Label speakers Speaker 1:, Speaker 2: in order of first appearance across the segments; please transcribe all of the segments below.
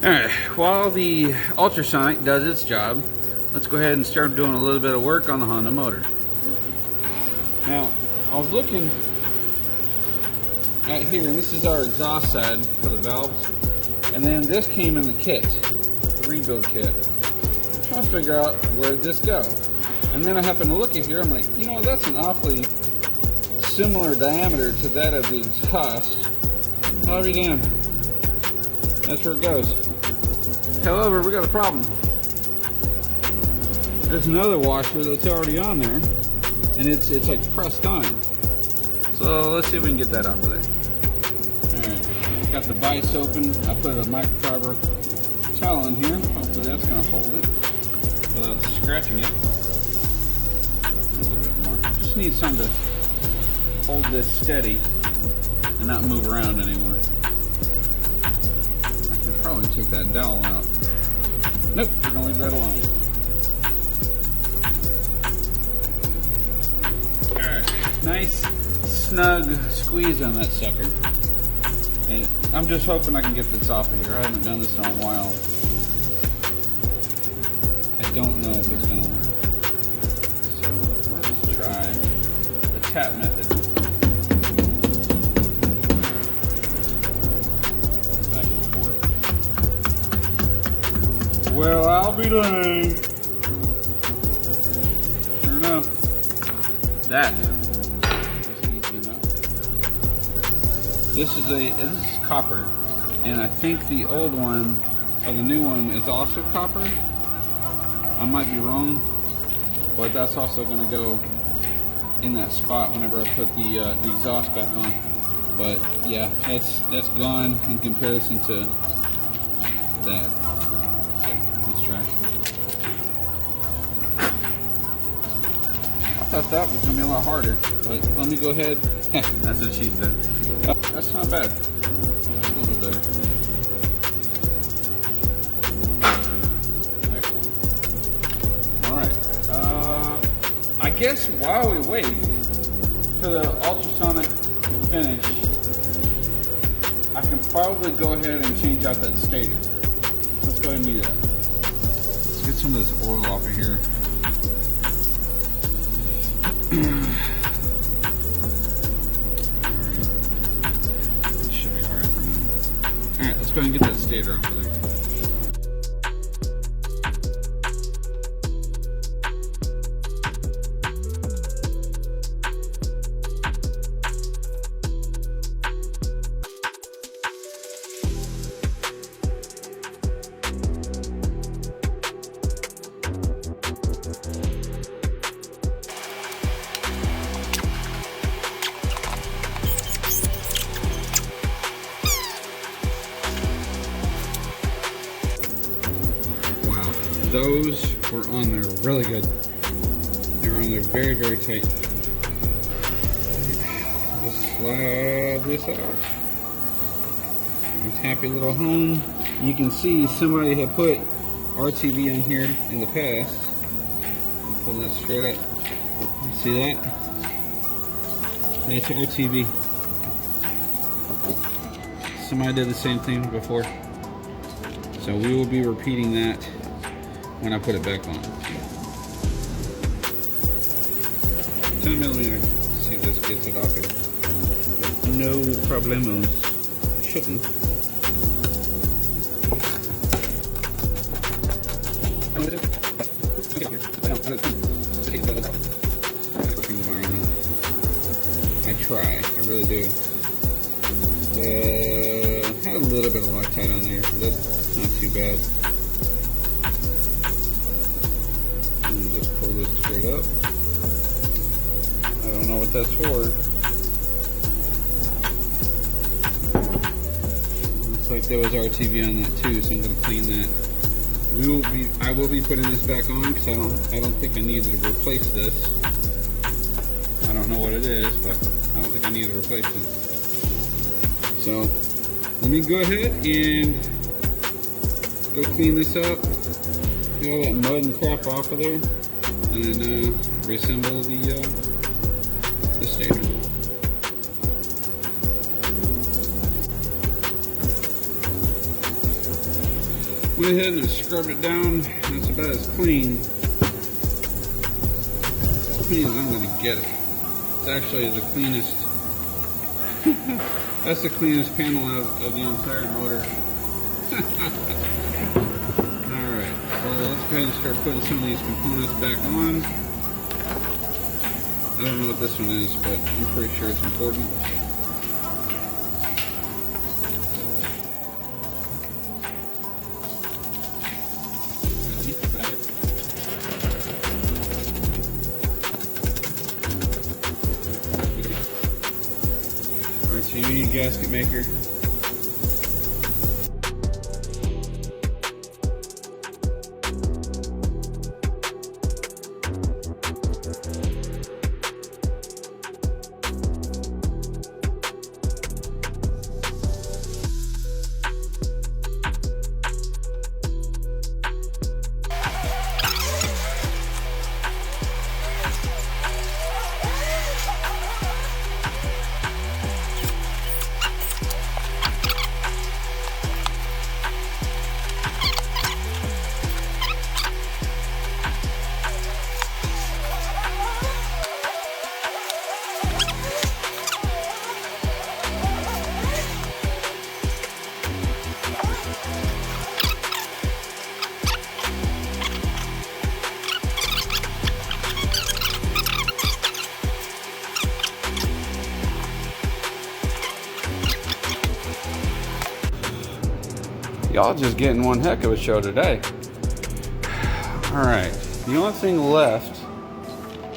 Speaker 1: Alright, while the ultrasonic does its job, let's go ahead and start doing a little bit of work on the Honda motor. Now, I was looking at here, and this is our exhaust side for the valves, and then this came in the kit, the rebuild kit. I'm trying to figure out where did this go, and then I happened to look at here. I'm like, you know, that's an awfully similar diameter to that of the exhaust. I'll be damned. That's where it goes. However, we got a problem. There's another washer that's already on there, and it's like pressed on. So let's see if we can get that off of there. Alright, got the vise open. I put a microfiber towel in here. Hopefully that's going to hold it without scratching it. A little bit more. Just need something to hold this steady and not move around anymore. I can probably take that dowel out. Nope, we're going to leave that alone. Alright, nice snug squeeze on that sucker. And I'm just hoping I can get this off of here. I haven't done this in a while. I don't know if it's going to work. So let's try the tap method. Back and forth. Well, I'll be dang. Sure enough, that was easy enough. This is copper, and I think the old one or the new one is also copper. I might be wrong, but that's also going to go in that spot whenever I put the exhaust back on. But yeah, that's gone in comparison to that. So let's try. I thought that was going to be a lot harder, but let me go ahead. That's what she said. That's not bad. That's a little bit better. Excellent. Alright. I guess while we wait for the ultrasonic to finish, I can probably go ahead and change out that stator. So let's go ahead and do that. Let's get some of this oil off of here. Should be alright for now. Alright, let's go ahead and get that stator off of there. Those were on there really good. They were on there very, very tight. Just slide this out. Nice happy little home. You can see somebody had put RTV on here in the past. Pull that straight up. You see that? That's RTV. Somebody did the same thing before. So we will be repeating that when I put it back on. 10 millimeter. Let's see if this gets it off here. No problemos. It shouldn't. I try. I really do. Had a little bit of Loctite on there. So that's not too bad. Pull this straight up. I don't know what that's for. Looks like there was RTV on that too, so I'm going to clean that. I will be putting this back on because I don't think I needed to replace this. I don't know what it is, but I don't think I need to replace it. So let me go ahead and go clean this up. Get all that mud and crap off of there. And then reassemble the stator. Went ahead and I scrubbed it down. That's about as clean as I'm going to get it. It's actually the cleanest. That's the cleanest panel of the entire motor. Alright, so let's go ahead and start putting some of these components back on. I don't know what this one is, but I'm pretty sure it's important. Alright, so you need a gasket maker. Y'all just getting one heck of a show today. Alright, the only thing left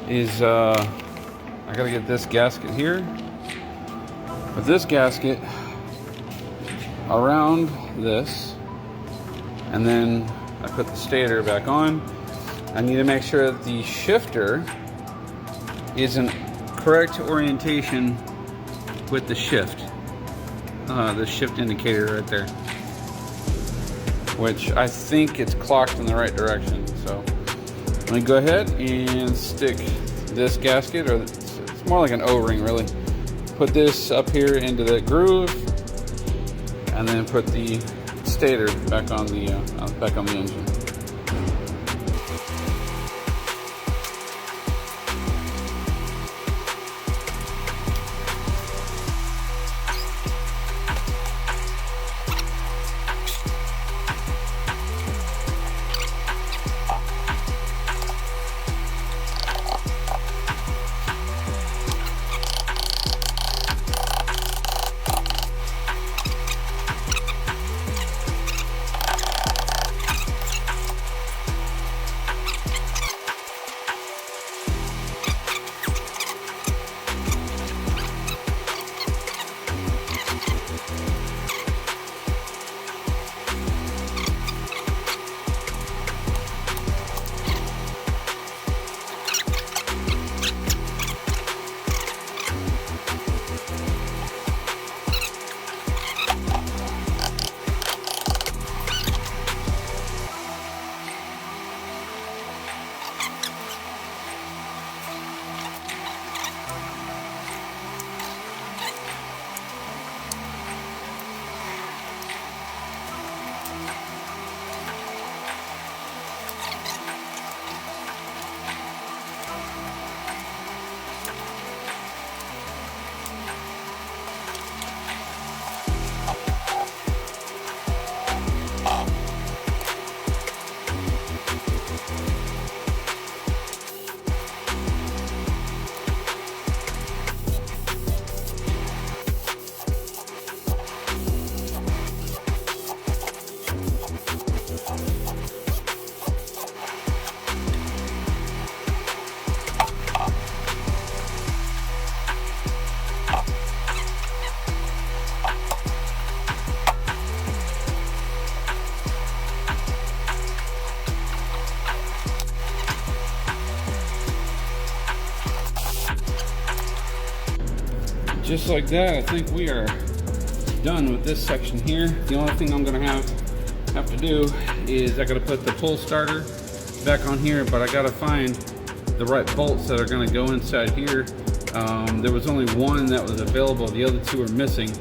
Speaker 1: is I gotta get this gasket here. With this gasket around this, and then I put the stator back on. I need to make sure that the shifter is in correct orientation with the shift. The shift indicator right there, which I think it's clocked in the right direction. So let me go ahead and stick this gasket, or it's more like an O-ring really. Put this up here into the groove, and then put the stator back on the engine. Just like that, I think we are done with this section here. The only thing I'm gonna have to do is I gotta put the pull starter back on here, but I gotta find the right bolts that are gonna go inside here. There was only one that was available. The other two were missing.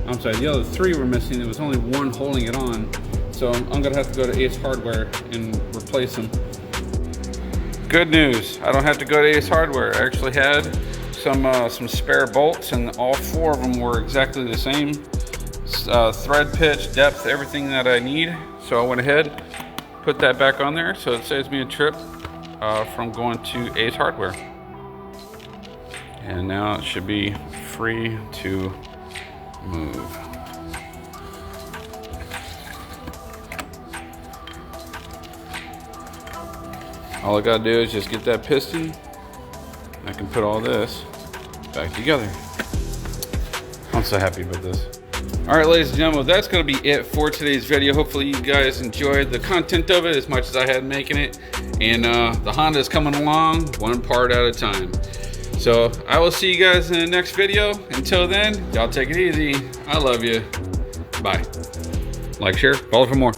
Speaker 1: I'm sorry, the other three were missing. There was only one holding it on. So I'm gonna have to go to Ace Hardware and replace them. Good news, I don't have to go to Ace Hardware. I actually had some spare bolts, and all 4 of them were exactly the same. Thread pitch, depth, everything that I need. So I went ahead, put that back on there, so it saves me a trip from going to Ace Hardware. And now it should be free to move. All I gotta do is just get that piston. I can put all this back together. I'm so happy about this. All right, ladies and gentlemen, that's gonna be it for today's video. Hopefully you guys enjoyed the content of it as much as I had making it. And the Honda is coming along one part at a time. So I will see you guys in the next video. Until then, y'all take it easy. I love you. Bye. Like, share, follow for more.